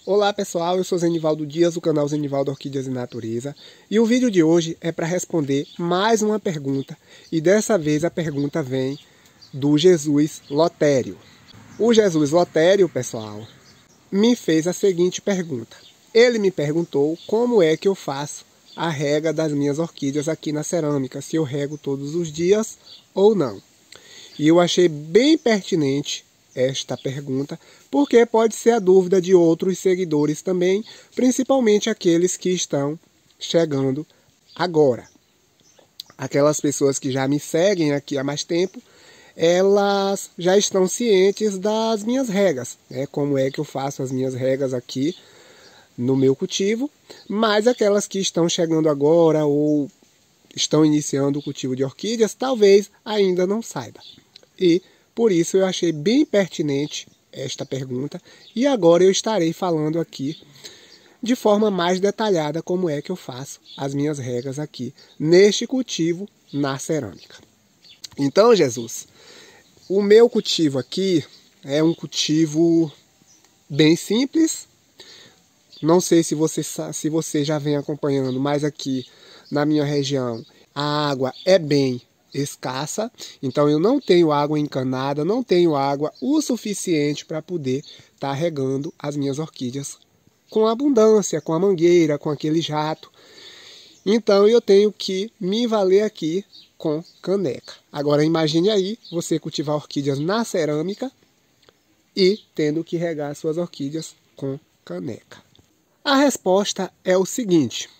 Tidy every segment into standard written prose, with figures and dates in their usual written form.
Olá pessoal, eu sou Zenivaldo Dias, do canal Zenivaldo Orquídeas e Natureza, e o vídeo de hoje é para responder mais uma pergunta, e dessa vez a pergunta vem do Jesus Lotério. O Jesus Lotério, pessoal, me fez a seguinte pergunta. Ele me perguntou como é que eu faço a rega das minhas orquídeas aqui na cerâmica, se eu rego todos os dias ou não. E eu achei bem pertinente esta pergunta, porque pode ser a dúvida de outros seguidores também, principalmente aqueles que estão chegando agora. Aquelas pessoas que já me seguem aqui há mais tempo, elas já estão cientes das minhas regas, né? Como é que eu faço as minhas regas aqui no meu cultivo, mas aquelas que estão chegando agora ou estão iniciando o cultivo de orquídeas, talvez ainda não saibam. E por isso eu achei bem pertinente esta pergunta e agora eu estarei falando aqui de forma mais detalhada como é que eu faço as minhas regas aqui neste cultivo na cerâmica. Então, Jesus, o meu cultivo aqui é um cultivo bem simples. Não sei se você já vem acompanhando, mas aqui na minha região a água é bem escassa, então eu não tenho água encanada, não tenho água o suficiente para poder estar regando as minhas orquídeas com abundância, com a mangueira, com aquele jato. Então eu tenho que me valer aqui com caneca. Agora imagine aí você cultivar orquídeas na cerâmica e tendo que regar suas orquídeas com caneca. A resposta é o seguinte: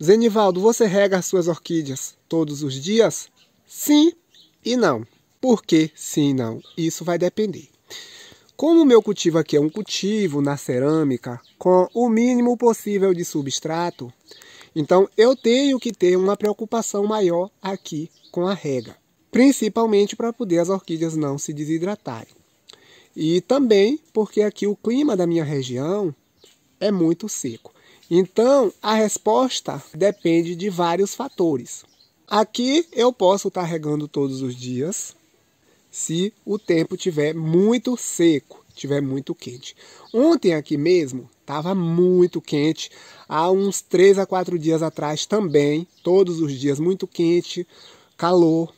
Zenivaldo, você rega as suas orquídeas todos os dias? Sim e não. Por que sim e não? Isso vai depender. Como o meu cultivo aqui é um cultivo na cerâmica com o mínimo possível de substrato, então eu tenho que ter uma preocupação maior aqui com a rega, principalmente para poder as orquídeas não se desidratarem. E também porque aqui o clima da minha região é muito seco. Então a resposta depende de vários fatores. Aqui eu posso estar regando todos os dias se o tempo estiver muito seco, estiver muito quente. Ontem aqui mesmo estava muito quente, há uns 3 a 4 dias atrás também, todos os dias muito quente, calor.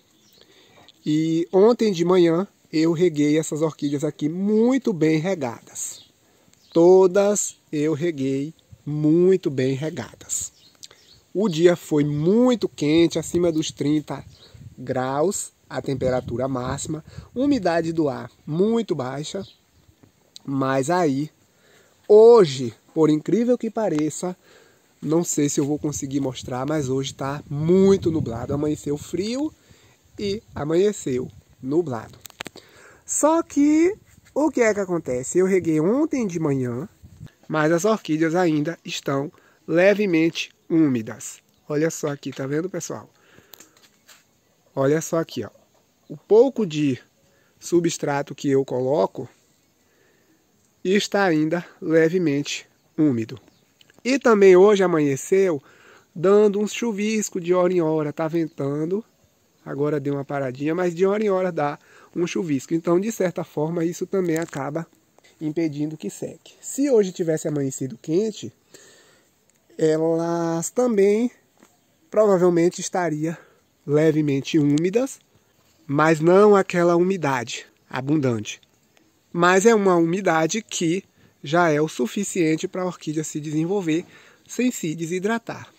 E ontem de manhã eu reguei essas orquídeas aqui muito bem regadas. Todas eu reguei muito bem regadas. O dia foi muito quente, acima dos 30 graus, a temperatura máxima, umidade do ar muito baixa, mas aí, hoje, por incrível que pareça, não sei se eu vou conseguir mostrar, mas hoje está muito nublado, amanheceu frio e amanheceu nublado. Só que, o que é que acontece? Eu reguei ontem de manhã, mas as orquídeas ainda estão levemente úmidas. Olha só aqui, tá vendo, pessoal? Olha só aqui, ó. O pouco de substrato que eu coloco está ainda levemente úmido. E também hoje amanheceu dando um chuvisco de hora em hora, tá ventando. Agora deu uma paradinha, mas de hora em hora dá um chuvisco. Então, de certa forma, isso também acaba impedindo que seque. Se hoje tivesse amanhecido quente, elas também provavelmente estariam levemente úmidas, mas não aquela umidade abundante. Mas é uma umidade que já é o suficiente para a orquídea se desenvolver sem se desidratar.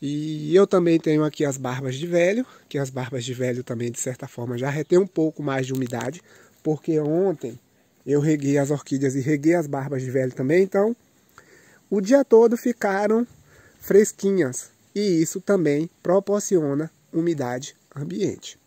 E eu também tenho aqui as barbas de velho, que as barbas de velho também de certa forma já retêm um pouco mais de umidade, porque ontem eu reguei as orquídeas e reguei as barbas de velho também, então o dia todo ficaram fresquinhas e isso também proporciona umidade ambiente.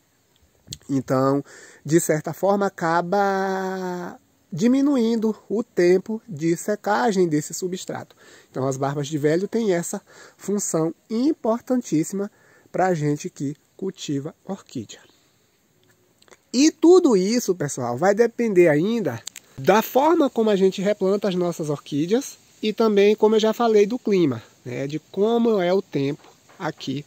Então, de certa forma, acaba diminuindo o tempo de secagem desse substrato. Então, as barbas de velho têm essa função importantíssima para a gente que cultiva orquídea. E tudo isso, pessoal, vai depender ainda da forma como a gente replanta as nossas orquídeas e também, como eu já falei, do clima, né, de como é o tempo aqui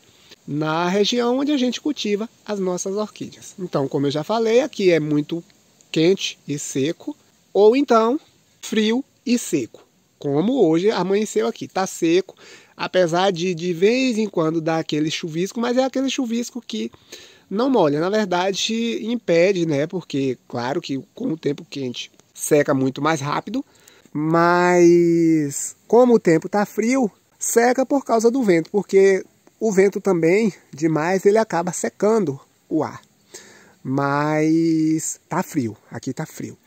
na região onde a gente cultiva as nossas orquídeas. Então, como eu já falei, aqui é muito quente e seco, ou então frio e seco. Como hoje amanheceu aqui, tá seco, apesar de vez em quando dar aquele chuvisco, mas é aquele chuvisco que não molha, na verdade impede, né? Porque claro que com o tempo quente seca muito mais rápido, mas como o tempo tá frio, seca por causa do vento, porque o vento também demais ele acaba secando o ar. Mas tá frio, aqui tá frio.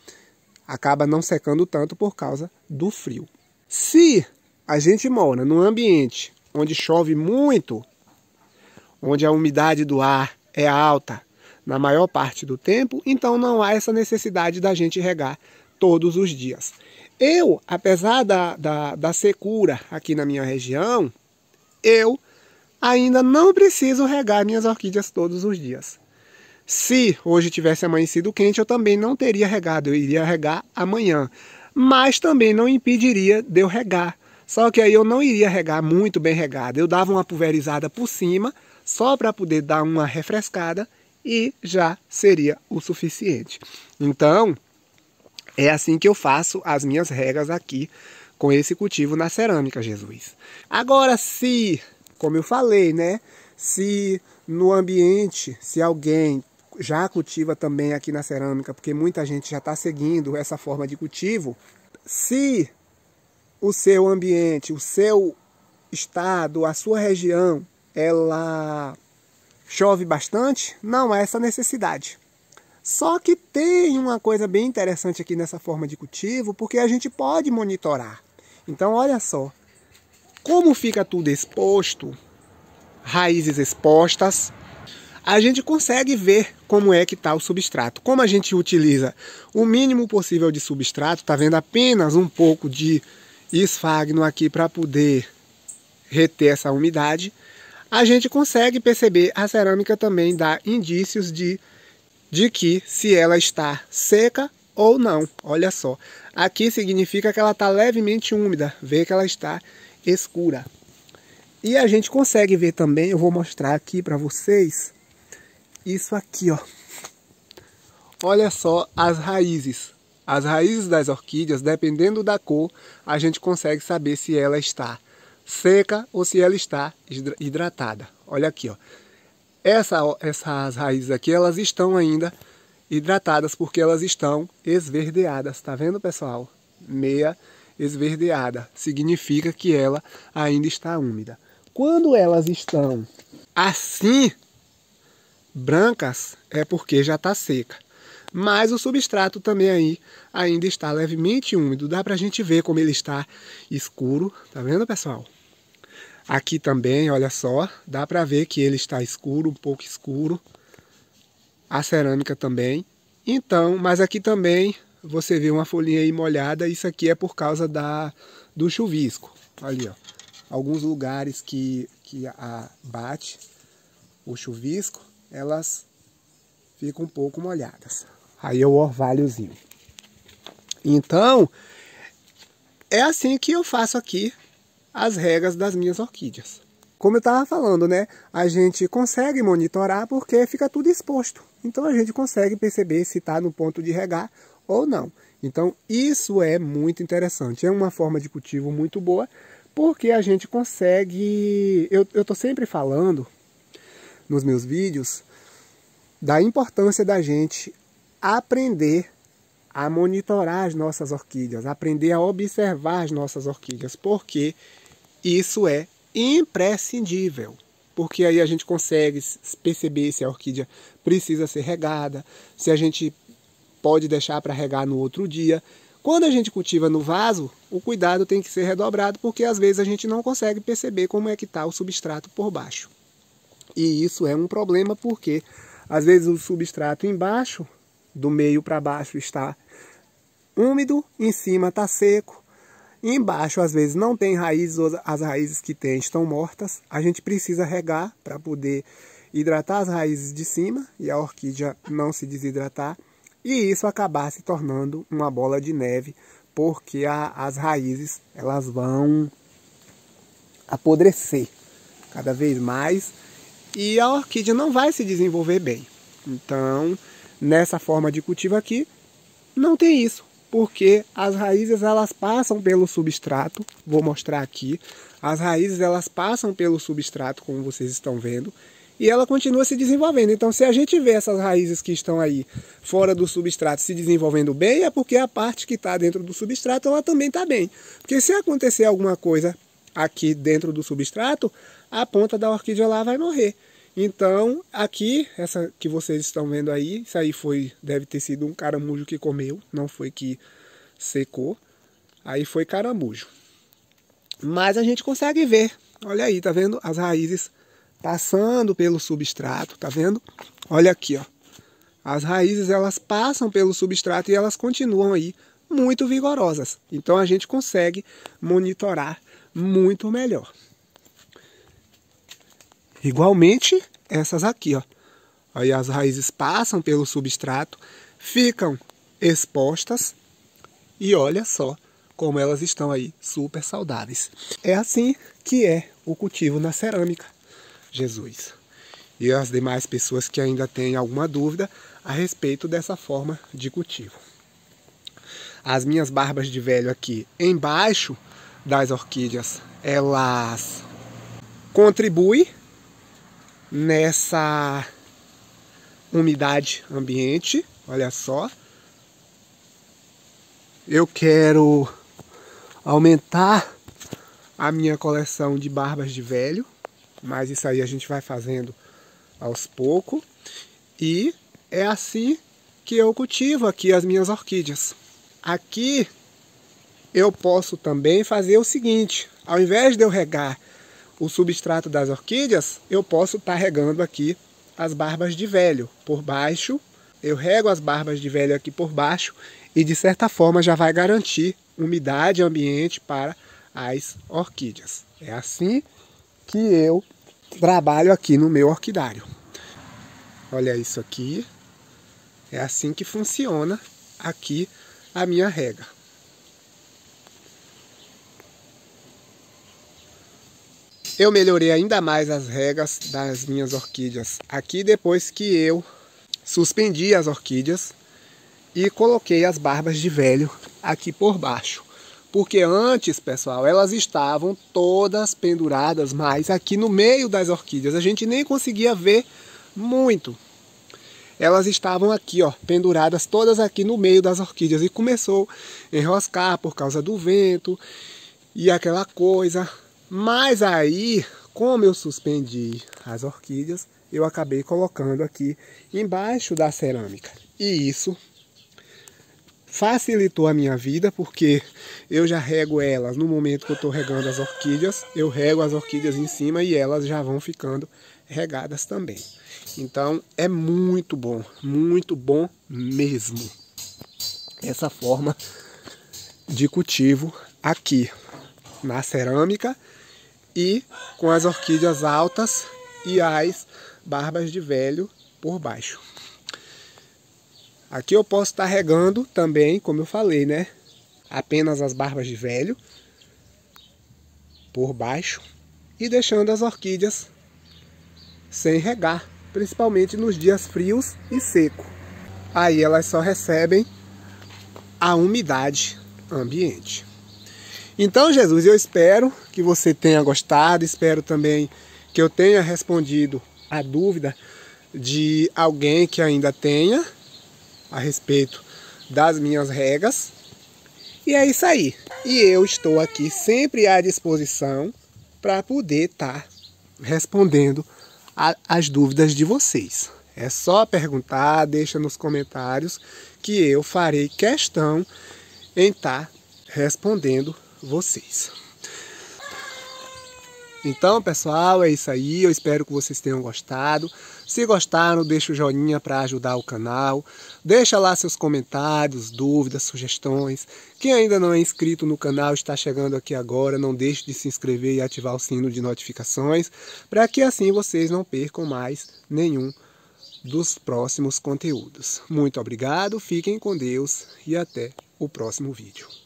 Acaba não secando tanto por causa do frio. Se a gente mora num ambiente onde chove muito, onde a umidade do ar é alta na maior parte do tempo, então não há essa necessidade da gente regar todos os dias. Eu, apesar da secura aqui na minha região, eu ainda não preciso regar minhas orquídeas todos os dias. Se hoje tivesse amanhecido quente, eu também não teria regado, eu iria regar amanhã. Mas também não impediria de eu regar. Só que aí eu não iria regar muito bem regado. Eu dava uma pulverizada por cima, só para poder dar uma refrescada e já seria o suficiente. Então, é assim que eu faço as minhas regas aqui com esse cultivo na cerâmica, Jesus. Agora, como eu falei, né? Se no ambiente, se alguém já cultiva também aqui na cerâmica, porque muita gente já está seguindo essa forma de cultivo, se o seu ambiente, o seu estado, a sua região, ela chove bastante, não há essa necessidade. Só que tem uma coisa bem interessante aqui nessa forma de cultivo, porque a gente pode monitorar. Então, olha só, como fica tudo exposto, raízes expostas, a gente consegue ver como é que está o substrato. Como a gente utiliza o mínimo possível de substrato, tá vendo apenas um pouco de esfagno aqui para poder reter essa umidade, a gente consegue perceber, a cerâmica também dá indícios de que se ela está seca ou não. Olha só, aqui significa que ela está levemente úmida, vê que ela está escura. E a gente consegue ver também, eu vou mostrar aqui para vocês, isso aqui, ó. Olha só as raízes. As raízes das orquídeas, dependendo da cor, a gente consegue saber se ela está seca ou se ela está hidratada. Olha aqui, ó. Essas raízes aqui, elas estão ainda hidratadas porque elas estão esverdeadas. Tá vendo, pessoal? Meia esverdeada. Significa que ela ainda está úmida. Quando elas estão assim, brancas, é porque já está seca. Mas o substrato também aí ainda está levemente úmido. Dá pra gente ver como ele está escuro. Tá vendo, pessoal? Aqui também, olha só, dá pra ver que ele está escuro, um pouco escuro. A cerâmica também. Então, mas aqui também você vê uma folhinha aí molhada. Isso aqui é por causa do chuvisco. Ali, ó. Alguns lugares que bate o chuvisco, elas ficam um pouco molhadas. Aí é o orvalhozinho. Então, é assim que eu faço aqui as regas das minhas orquídeas. Como eu estava falando, né? A gente consegue monitorar porque fica tudo exposto. Então a gente consegue perceber se está no ponto de regar ou não. Então isso é muito interessante. É uma forma de cultivo muito boa porque a gente consegue... Eu estou sempre falando nos meus vídeos da importância da gente aprender a monitorar as nossas orquídeas, aprender a observar as nossas orquídeas, porque isso é imprescindível. Porque aí a gente consegue perceber se a orquídea precisa ser regada, se a gente pode deixar para regar no outro dia. Quando a gente cultiva no vaso, o cuidado tem que ser redobrado, porque às vezes a gente não consegue perceber como é que está o substrato por baixo. E isso é um problema porque às vezes o substrato embaixo, do meio para baixo, está úmido, em cima está seco. Embaixo às vezes não tem raízes, ou as raízes que tem estão mortas. A gente precisa regar para poder hidratar as raízes de cima e a orquídea não se desidratar. E isso acabar se tornando uma bola de neve, porque as raízes elas vão apodrecer cada vez mais e a orquídea não vai se desenvolver bem. Então, nessa forma de cultivo aqui, não tem isso. porque as raízes elas passam pelo substrato, vou mostrar aqui, as raízes elas passam pelo substrato, como vocês estão vendo, e ela continua se desenvolvendo. Então, se a gente vê essas raízes que estão aí fora do substrato se desenvolvendo bem, é porque a parte que está dentro do substrato ela também está bem. Porque se acontecer alguma coisa aqui dentro do substrato, a ponta da orquídea lá vai morrer. Então, aqui, essa que vocês estão vendo aí, isso aí deve ter sido um caramujo que comeu, não foi que secou. Aí foi caramujo. Mas a gente consegue ver, olha aí, tá vendo? As raízes passando pelo substrato, tá vendo? Olha aqui, ó. As raízes, elas passam pelo substrato e elas continuam aí muito vigorosas. Então, a gente consegue monitorar muito melhor. Igualmente, essas aqui, ó. Aí as raízes passam pelo substrato, ficam expostas e olha só como elas estão aí super saudáveis. É assim que é o cultivo na cerâmica, Jesus. E as demais pessoas que ainda têm alguma dúvida a respeito dessa forma de cultivo. As minhas barbas de velho aqui embaixo das orquídeas, elas contribuem nessa umidade ambiente, olha só. Eu quero aumentar a minha coleção de barbas de velho, mas isso aí a gente vai fazendo aos poucos. E é assim que eu cultivo aqui as minhas orquídeas. Aqui eu posso também fazer o seguinte, ao invés de eu regar o substrato das orquídeas, eu posso estar regando aqui as barbas de velho por baixo. Eu rego as barbas de velho aqui por baixo e de certa forma já vai garantir umidade ambiente para as orquídeas. É assim que eu trabalho aqui no meu orquidário. Olha isso aqui. É assim que funciona aqui a minha rega. Eu melhorei ainda mais as regas das minhas orquídeas aqui depois que eu suspendi as orquídeas e coloquei as barbas de velho aqui por baixo. Porque antes, pessoal, elas estavam todas penduradas, mas aqui no meio das orquídeas a gente nem conseguia ver muito. Elas estavam aqui, ó, penduradas todas aqui no meio das orquídeas e começou a enroscar por causa do vento e aquela coisa. Mas aí, como eu suspendi as orquídeas, eu acabei colocando aqui embaixo da cerâmica. E isso facilitou a minha vida, porque eu já rego elas no momento que eu estou regando as orquídeas. Eu rego as orquídeas em cima e elas já vão ficando regadas também. Então é muito bom mesmo essa forma de cultivo aqui na cerâmica e com as orquídeas altas e as barbas de velho por baixo. Aqui eu posso estar regando também, como eu falei, né? Apenas as barbas de velho por baixo e deixando as orquídeas sem regar, principalmente nos dias frios e seco. Aí elas só recebem a umidade ambiente. Então, Jesus, eu espero que você tenha gostado, espero também que eu tenha respondido a dúvida de alguém que ainda tenha a respeito das minhas regas. E é isso aí. E eu estou aqui sempre à disposição para poder estar respondendo as dúvidas de vocês. É só perguntar, deixa nos comentários que eu farei questão em estar respondendo vocês. Então, pessoal, é isso aí. Eu espero que vocês tenham gostado. Se gostaram, deixa o joinha para ajudar o canal. Deixa lá seus comentários, dúvidas, sugestões. Quem ainda não é inscrito no canal, está chegando aqui agora, não deixe de se inscrever e ativar o sino de notificações, para que assim vocês não percam mais nenhum dos próximos conteúdos. Muito obrigado, fiquem com Deus e até o próximo vídeo.